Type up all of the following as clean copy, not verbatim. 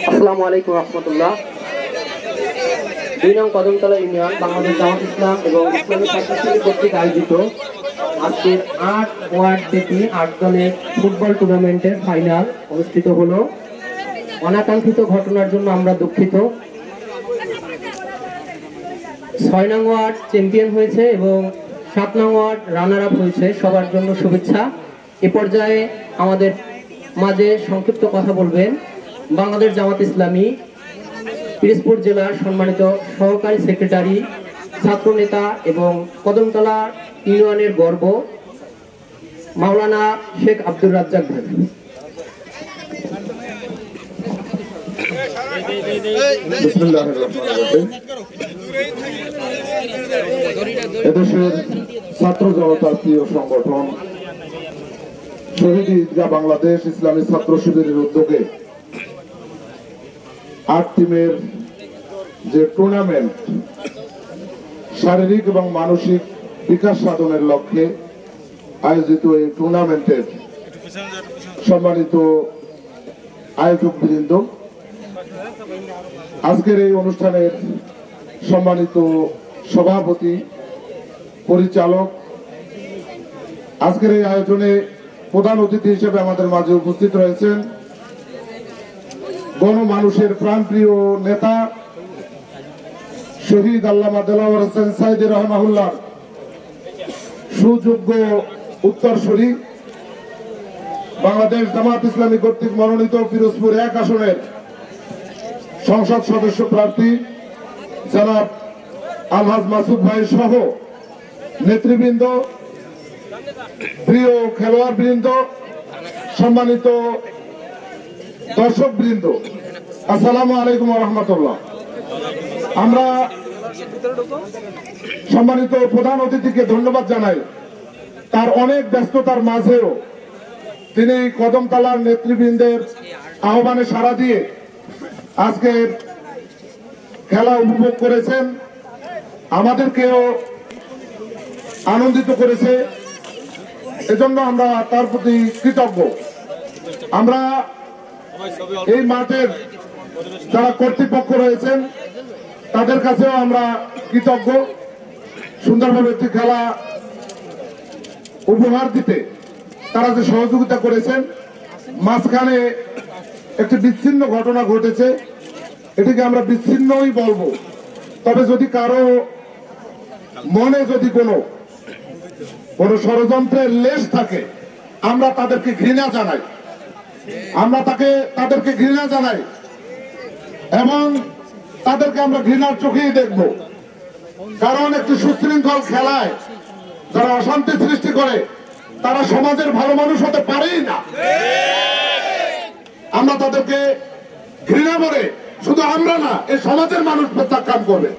আসসালামু আলাইকুম রহমতুল্লাহ। 2 নং কদমতলা ইউনিয়ন বাংলাদেশ জামাত ইসলাম এবং ইসলামী ছাত্রশিবির কর্তৃক আয়োজিত আজকের 8 ওয়ার্ড ব্যাপী 8 দলের ফুটবল টুর্নামেন্টের ফাইনাল অনুষ্ঠিত হলো। অনাকাঙ্ক্ষিত ঘটনার জন্য আমরা দুঃখিত। 6 নং ওয়ার্ড চ্যাম্পিয়ন হয়েছে এবং 7 নং ওয়ার্ড রানার আপ হয়েছে। সবার জন্য শুভেচ্ছা। এ পর্যায়ে আমাদের মাঝে সংক্ষিপ্ত কথা বলবেন বাংলাদেশ জামাত ইসলামী পিরোজপুর জেলার সম্মানিত সহকারী সেক্রেটারি, ছাত্রনেতা এবং কদমতলা ইউনিয়নের গর্ব মাওলানা শেখ আব্দুর রাজ্জাক ভাই। এদেশের ছাত্র জনতার প্রিয় সংগঠন শহীদ ঈদগাহ বাংলাদেশ ইসলামী ছাত্র শিবিরের উদ্যোগে 8 টিমের যে টুর্নামেন্ট শারীরিক এবং মানসিক বিকাশ সাধনের লক্ষ্যে আয়োজিত এই টুর্নামেন্টের সম্মানিত আয়োজকবৃন্দ, আজকের এই অনুষ্ঠানের সম্মানিত সভাপতি, পরিচালক, আজকের এই আয়োজনে প্রধান অতিথি হিসেবে আমাদের মাঝে উপস্থিত রয়েছেন গণমানুষের প্রাণপ্রিয় নেতা শহীদ আল্লামা দেলাওয়ার হোসেন সাইদি রহমাহুল্লাহ সুযোগ্য উত্তরসূরি, বাংলাদেশ জামাত ইসলামী কর্তৃক মনোনীত পিরোজপুর 1 আসনের সংসদ সদস্য প্রার্থী জনাব আলহাজ মাসুদ ভাই সহ নেতৃবৃন্দ, প্রিয় খেলোয়াড় বৃন্দ, সম্মানিত দর্শক বৃন্দ, আসসালামু আলাইকুম ওয়া রাহমাতুল্লাহ। আমরা সম্মানিত প্রধান অতিথিকে ধন্যবাদ জানাই। তার অনেক ব্যস্ততার মাঝেও তিনি কদমতলার নেতৃবৃন্দের আহ্বানে সাড়া দিয়ে আজকে খেলা উপভোগ করেছেন, আমাদেরকেও আনন্দিত করেছে। এজন্য আমরা তার প্রতি কৃতজ্ঞ। আমরা এই মাঠের যারা কর্তৃপক্ষ রয়েছেন তাদের কাছেও আমরা কৃতজ্ঞ। সুন্দরভাবে একটি খেলা উপহার দিতে তারা যে সহযোগিতা করেছেন। মাঝখানে একটি বিচ্ছিন্ন ঘটনা ঘটেছে, এটিকে আমরা বিচ্ছিন্নই বলবো। তবে যদি কারো মনে যদি কোনো ষড়যন্ত্রের লেশ থাকে, আমরা তাদেরকে ঘৃণা জানাই, তাদেরকে ঘৃণা জানাই এবং তাদেরকে আমরা ঘৃণার চোখেই দেখব। কারণ একটি সুশৃঙ্খল খেলায় যারা অশান্তি সৃষ্টি করে তারা সমাজের ভালো মানুষ হতে পারেই না। আমরা তাদেরকে ঘৃণা করে শুধু আমরা না, এই সমাজের মানুষ প্রত্যাখ্যান করবে।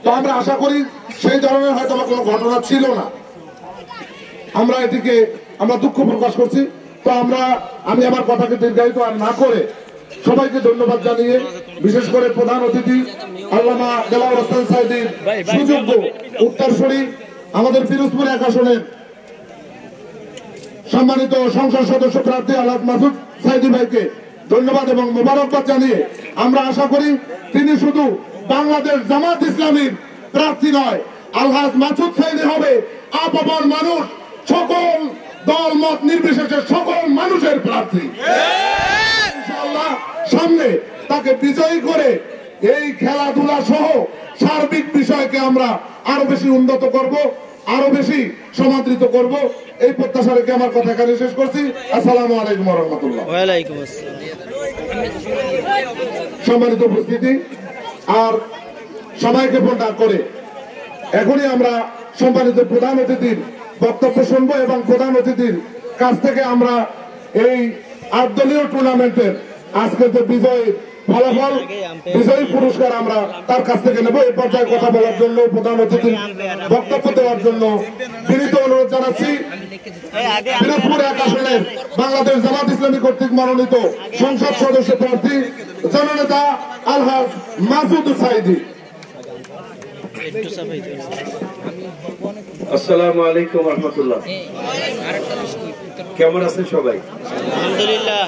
তো আমরা আশা করি সেই ধরনের হয়তো কোনো ঘটনা ছিল না। আমরা দুঃখ প্রকাশ করছি। তো আমি আমার কথাকে দীর্ঘায়িত আর না করে সবাইকে ধন্যবাদ জানিয়ে, বিশেষ করে প্রধান অতিথি আল্লামা দেলাওয়ার হোসেন সাইদির সুযোগ্য উত্তরসূরি আমাদের পিরোজপুর 1 আসনের সম্মানিত সংসদ সদস্য প্রার্থী আলহাজ মাসুদ সাইদি ভাইকে ধন্যবাদ এবং মোবারকবাদ জানিয়ে আমরা আশা করি তিনি শুধু বাংলাদেশ জামাত ইসলামীর প্রার্থী নয়, আলহাজ মাসুদ সাইদি হবে আপন মানুষ, সকল দল মত নির্বিশেষে সকল মানুষের প্রার্থী। ইনশাআল্লাহ সামনে তাকে বিজয়ী করে এই খেলাধুলা সহ সার্বিক বিষয়কে আমরা আরো বেশি উন্নত করব, আরো বেশি সমাদৃত করব। এই প্রত্যাশা রেখে আমার কথা এখানে শেষ করছি। আসসালামু আলাইকুম ওয়া রাহমাতুল্লাহ। ওয়া আলাইকুম আসসালাম। সম্মানিত উপস্থিতি আর সবাইকে ফোন করে এখনই আমরা সম্মানিত প্রধান অতিথির বক্তব্য শুনবো এবং প্রধান অতিথির কাছ থেকে আমরা এই 8 দলীয় টুর্নামেন্টের আজকে যে ফলাফল, বিজয়ী পুরস্কার আমরা তার কাছ থেকে নেব। এই পর্যায়ে কথা বলার জন্য, প্রধান অতিথির বক্তব্য দেওয়ার জন্য বিনীত অনুরোধ জানাচ্ছি পিরোজপুর 1 আসনের বাংলাদেশ জামাত ইসলামী কর্তৃক মনোনীত সংসদ সদস্য প্রার্থী জননেতা আলহাজ মাসুদ সাইদি। আসসালামু আলাইকুম রহমতুল্লাহ। কেমন আছেন সবাই? আলহামদুলিল্লাহ।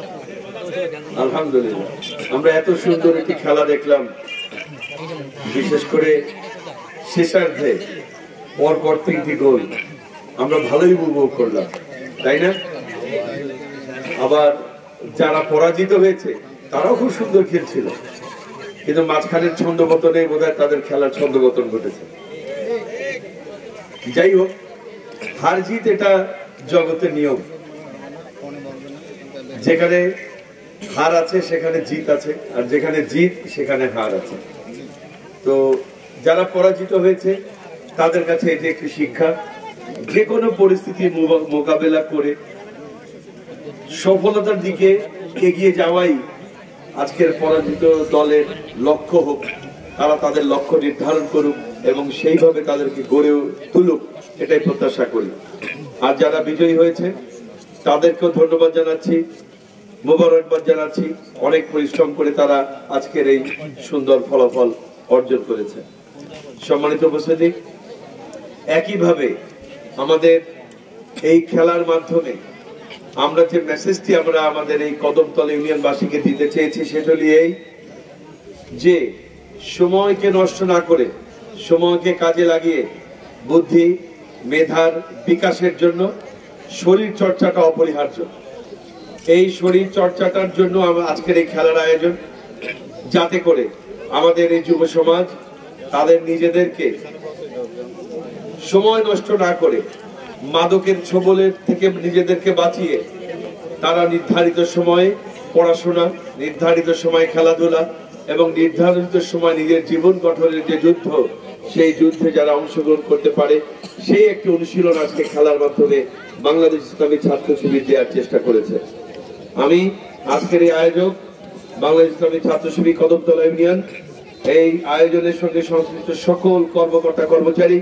আলহামদুলিল্লাহ। আমরা এত সুন্দর একটি খেলা দেখলাম, বিশেষ করে শেষার্ধে পরপর 3টি গোল আমরা ভালোই উপভোগ করলাম, তাই না? আবার যারা পরাজিত হয়েছে তারাও খুব সুন্দর খেলছিল, কিন্তু মাঝখানের ছন্দপতনে বোধহয় তাদের খেলার ছন্দপতন ঘটেছে। যাই হোক, হার জিত এটা জগতের নিয়ম। যেখানে হার আছে সেখানে জিত আছে, আর যেখানে জিত সেখানে হার আছে। তো যারা পরাজিত হয়েছে তাদের কাছে এটি একটি শিক্ষা, যে কোনো পরিস্থিতি মোকাবেলা করে সফলতার দিকে এগিয়ে যাওয়াই আজকের পরাজিত দলের লক্ষ্য হোক। তারা তাদের লক্ষ্য নির্ধারণ করুক এবং সেইভাবে তাদেরকে গড়ে তুলুক, এটাই প্রত্যাশা করি। আর যারা বিজয়ী হয়েছে তাদেরকেও ধন্যবাদ জানাচ্ছি, মোবারকবাদ জানাচ্ছি। অনেক পরিশ্রম করে তারা আজকের এই সুন্দর ফলাফল অর্জন করেছে। সম্মানিত উপস্থিতি, একইভাবে আমাদের এই খেলার মাধ্যমে আমরা যে মেসেজটি আমরা আমাদের এই কদমতলা ইউনিয়নবাসীকে দিতে চেয়েছি সেটা এই যে সময়কে নষ্ট না করে সময়কে কাজে লাগিয়ে বুদ্ধি মেধার বিকাশের জন্য শরীর চর্চাটা অপরিহার্য। এই শরীর চর্চাটার জন্য আজকের এই খেলার আয়োজন, যাতে করে আমাদের এই যুব সমাজ তাদের নিজেদেরকে সময় নষ্ট না করে মাদকের ছোবলের থেকে নিজেদেরকে বাঁচিয়ে তারা নির্ধারিত সময়ে পড়াশোনা, নির্ধারিত সময়ে খেলাধুলা এবং নির্ধারিত সময় নিজের জীবন গঠনের যে যুদ্ধ, সেই যুদ্ধে যারা অংশগ্রহণ করতে পারে সেই একটি অনুশীলন আজকে খেলার মাধ্যমে বাংলাদেশ ইসলামী ছাত্র শিবির দেওয়ার চেষ্টা করেছে। আমি আজকের এই আয়োজক বাংলাদেশ ইসলামী ছাত্র শিবির কদমতলা ইউনিয়ন, এই আয়োজনের সঙ্গে সংশ্লিষ্ট সকল কর্মকর্তা কর্মচারী,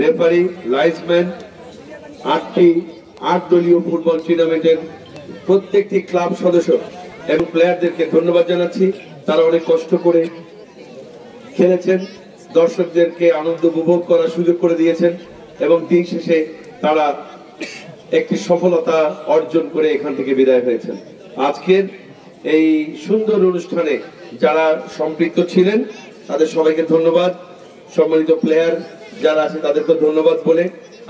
রেফারি, লাইন্সম্যান, 8 দলীয় ফুটবল টুর্নামেন্টের প্রত্যেকটি ক্লাব সদস্য এবং প্লেয়ারদেরকে ধন্যবাদ জানাচ্ছি। তারা অনেক কষ্ট করে খেলেছেন, দর্শকদেরকে আনন্দ উপভোগ করার সুযোগ করে দিয়েছেন এবং দিন শেষে তারা একটি সফলতা অর্জন করে এখান থেকে বিদায় হয়েছেন। আজকের এই সুন্দর অনুষ্ঠানে যারা সম্পৃক্ত ছিলেন তাদের সবাইকে ধন্যবাদ। সম্মানিত প্লেয়ার যারা আছে তাদেরকে ধন্যবাদ বলে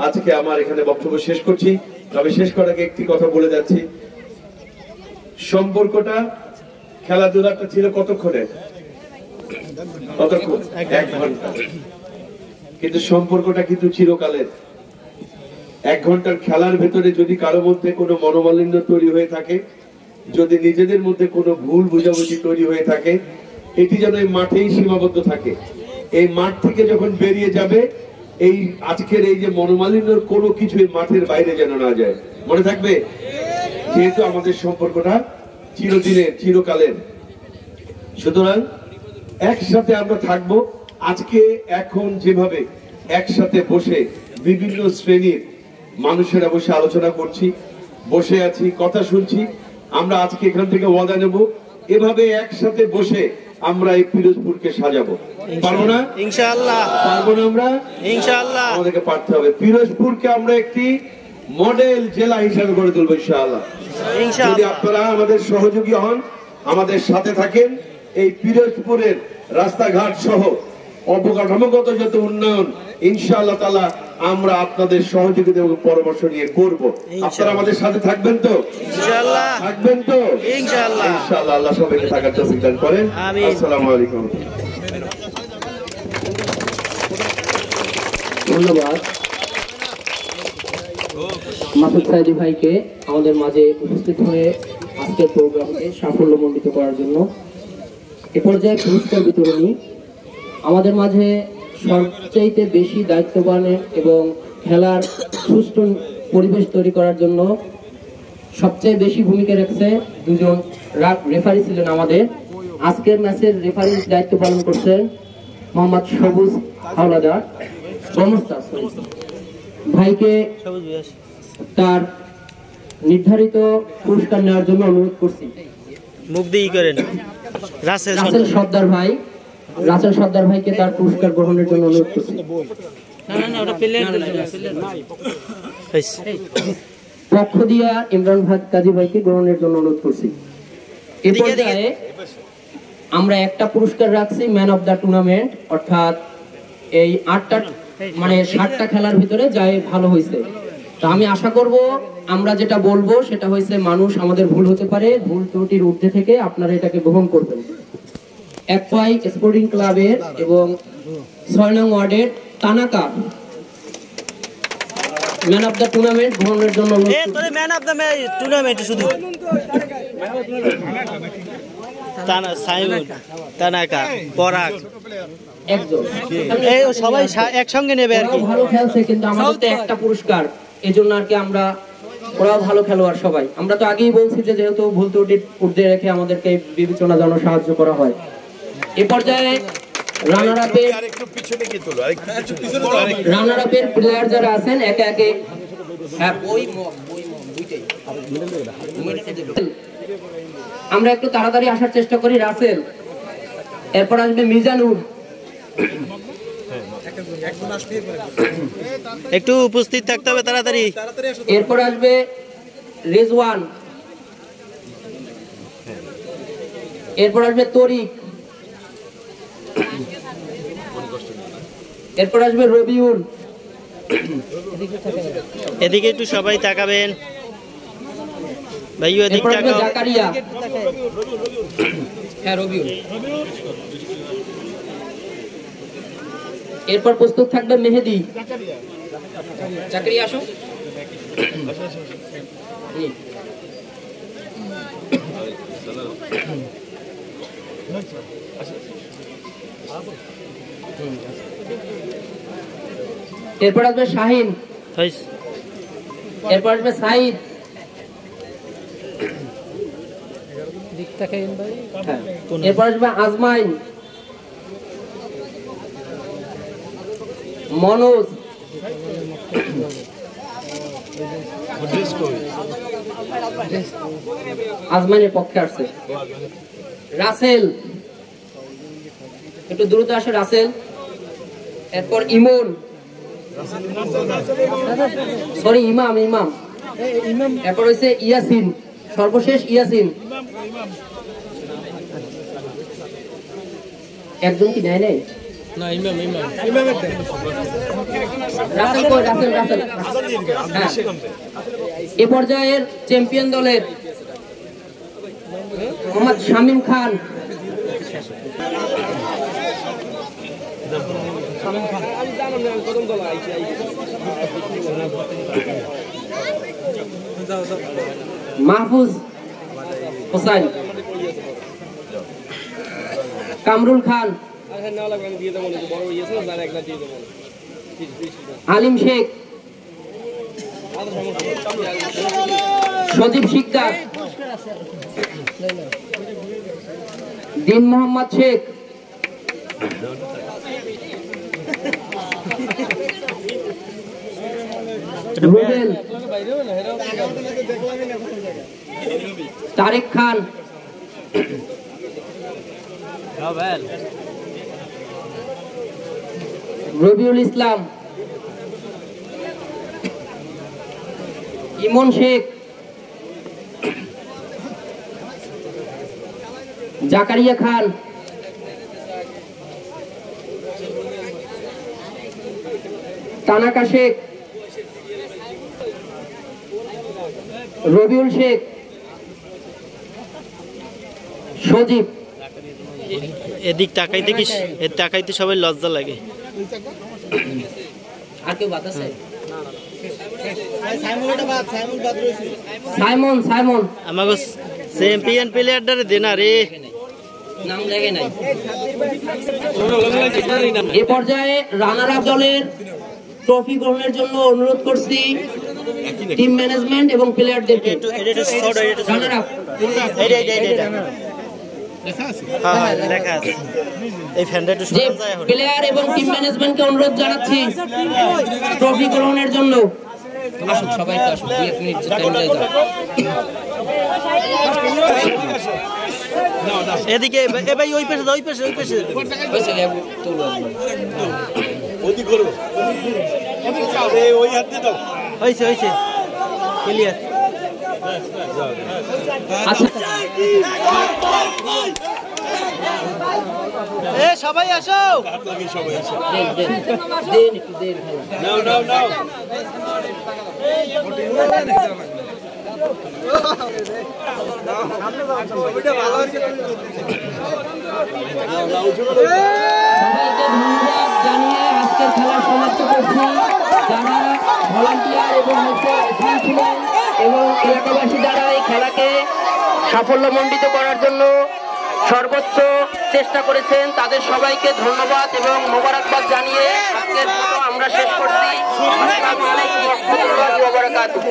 আজকে আমার এখানে বক্তব্য শেষ করছি। তবে শেষ করার আগে একটি কথা বলে যাচ্ছি, সম্পর্কটা খেলাধুলাটা ছিল কতক্ষণে? 1 ঘন্টা, কিন্তু সম্পর্কটা কিন্তু চিরকালের। 1 ঘন্টার খেলার ভেতরে যদি কারো মধ্যে কোনো মনোমালিন্য তৈরি হয়ে থাকে, যদি নিজেদের মধ্যে কোনো ভুল বোঝাবুঝি তৈরি হয়ে থাকে, এটি যেন এই মাঠেই সীমাবদ্ধ থাকে। এই মাঠ থেকে যখন বেরিয়ে যাবে, এই আজকের এই যে মনোমালিন্যর কোনো কিছু এই মাঠের বাইরে যেন না যায়। মনে থাকবে, যেহেতু আমাদের সম্পর্কটা চিরদিনের, চিরকালের, সুতরাং একসাথে আমরা থাকবো। আজকে এখন যেভাবে একসাথে বসে বিভিন্ন শ্রেণীর মানুষেরা বসে আলোচনা করছি, বসে আছি, কথা শুনছি, আমরা আজকে এখান থেকে ওয়াদা নেব এভাবে একসাথে বসে আমরা এই পিরোজপুরকে সাজাবো। পারবো না? ইনশাআল্লাহ পারবো না? আমরা ইনশাআল্লাহ আমাদেরকে পারতে হবে। পিরোজপুরকে আমরা একটি মডেল জেলা হিসাবে গড়ে তুলবো ইনশাআল্লাহ। যদি আপনারা আমাদের সহযোগী হন, আমাদের সাথে থাকেন, এই পিরোজপুরের রাস্তাঘাট সহ অবকাঠামোগত যত উন্নয়ন ইনশাআল্লাহ তাআলা আমরা আপনাদের সহযোগিতা এবং পরামর্শ নিয়ে করব। আপনারা আমাদের সাথে থাকবেন তো? ইনশাআল্লাহ থাকবেন তো? ইনশাআল্লাহ ইনশাআল্লাহ। আল্লাহ সবাইকে থাকার তৌফিক দান করেন। আমিন। আসসালামু আলাইকুম। ধন্যবাদ মাসুদ সাইদি ভাইকে আমাদের মাঝে উপস্থিত হয়ে আজকের প্রোগ্রামকে সাফল্যমণ্ডিত করার জন্য। এ পর্যায়ে পুরস্কার বিতরণী। আমাদের মাঝে সবচাইতে বেশি দায়িত্ববানের এবং খেলার সুষ্ঠু পরিবেশ তৈরি করার জন্য সবচেয়ে বেশি ভূমিকা রেখেছে দুজন রেফারি ছিলেন আমাদের। আজকের ম্যাচের রেফারির দায়িত্ব পালন করছেন মোহাম্মদ সবুজ হাওলাদার। ভাইকে তার নির্ধারিত পুরস্কার নেওয়ার জন্য অনুরোধ করছি। রাসেল সর্দার ভাইকে তার পুরস্কার গ্রহণের জন্য অনুরোধ করছি। পক্ষ দিয়া ইমরান কাজী ভাইকে গ্রহণের জন্য অনুরোধ করছি। এই পর্যায়ে আমরা একটা পুরস্কার রাখছি ম্যান অফ দ্য টুর্নামেন্ট, অর্থাৎ এই 7টা খেলার ভিতরে যাই ভালো হয়েছে। তো আমি আশা করব আমরা যেটা বলবো সেটা হয়েছে, মানুষ আমাদের ভুল হতে পারে, ভুল ত্রুটির ঊর্ধ্বে থেকে আপনারা এটাকে গ্রহণ করবেন। একপাই স্পোর্টিং ক্লাবের এবং 6 নং ওয়ার্ডের Tanaka man of the tournament গ্রহণের জন্য ম্যান অফ দ্য টুর্নামেন্ট শুধু সাইমন তানাকা পরাগ একজন সবাই একসঙ্গে নেবে আর কি। ভালো খেলছে কিন্তু আমাদের তো একটা পুরস্কার, এই জন্য আর কি আমরা, ওরাও ভালো খেলোয়াড় সবাই। আমরা তো আগেই বলছি যে যেহেতু ভুল ত্রুটির ঊর্ধ্বে রেখে আমাদেরকে বিবেচনা জানো সাহায্য করা হয়। এ পর্যায়ে রানার আপের প্লেয়ার যারা আছেন একে একে আমরা একটু তাড়াতাড়ি আসার চেষ্টা করি। রাসেল, এরপর আসবে মিজানুর, একটু উপস্থিত থাকতে হবে তাড়াতাড়ি। এরপর আসবে রেজওয়ান, এরপর আসবে তরিক, এরপর আসবে রবিউল। এদিকে একটু সবাই তাকাবেন ভাইও, এদিকে এরপর আসবে তাকাও। জাকারিয়া, হ্যাঁ রবিউল। এরপর প্রস্তুত থাকবে মেহেদি। জাকারিয়া আসো। এরপর আসবে শাহিন, এরপর আসবে সাইদ, এরপর আসবে আজমাইন, মনোজ, আজমাইনের পক্ষে আসছে রাসেল, একটু দ্রুত আসে রাসেল। এরপর ইমন, সরি ইমাম, এরপর হয়েছে ইয়াসিন, সর্বশেষ ইয়াসিন। একজন কি নেয় নাই? রাসেল কই? রাসেল হ্যাঁ। এ পর্যায়ের চ্যাম্পিয়ন দলের মোহাম্মদ শামীম খান, মাহফুজ হোসাইন, কামরুল খান, আলিম শেখ, সজীব শিকদার, দিন মোহাম্মদ শেখ, রুবেল, তারেক খান, রবিউল ইসলাম, ইমন শেখ, জাকারিয়া খান, তানাকা শেখ, রবিউল শেখ, সজীব। এদিক তাকাইতে কি তাকাইতে সবাই লজ্জা লাগে। আর কেউ বাদ আছে? সাইমন আমাকে চ্যাম্পিয়ন প্লেয়ারটারে দেনা রে, নাম লাগে নাই। এ পর্যায়ে রানার আপ দলের ট্রফি গ্রহণের জন্য অনুরোধ করছি টিম ম্যানেজমেন্ট এবং প্লেয়ারদেরকে। রানার আপ লেখা আছে এই ফ্যানটা একটু যে প্লেয়ার এবং টিম ম্যানেজমেন্টকে অনুরোধ জানাচ্ছি ট্রফি গ্রহণের জন্য। আসুন সবাই তো আসুন, 1 মিনিট টাইম দেয় দাও। এদিকে এ ভাই ওই পাশে হয়েছে, তোলো। হয়েছে হয়েছে ক্লিয়ার। আচ্ছা এ সবাই আসো। সবাইকে ধন্যবাদ জানিয়ে আজকের খেলা সমাপ্ত করছি। যারা ভলান্টিয়ার এবং ছিলেন এবং এলাকাবাসী যারা এই খেলাকে সাফল্যমণ্ডিত করার জন্য সর্বোচ্চ চেষ্টা করেছেন তাদের সবাইকে ধন্যবাদ এবং মোবারকবাদ জানিয়ে আজকের মতো আমরা শেষ করছি। আসসালামু আলাইকুম ওয়া রাহমাতুল্লাহি ওয়া বারাকাতুহু।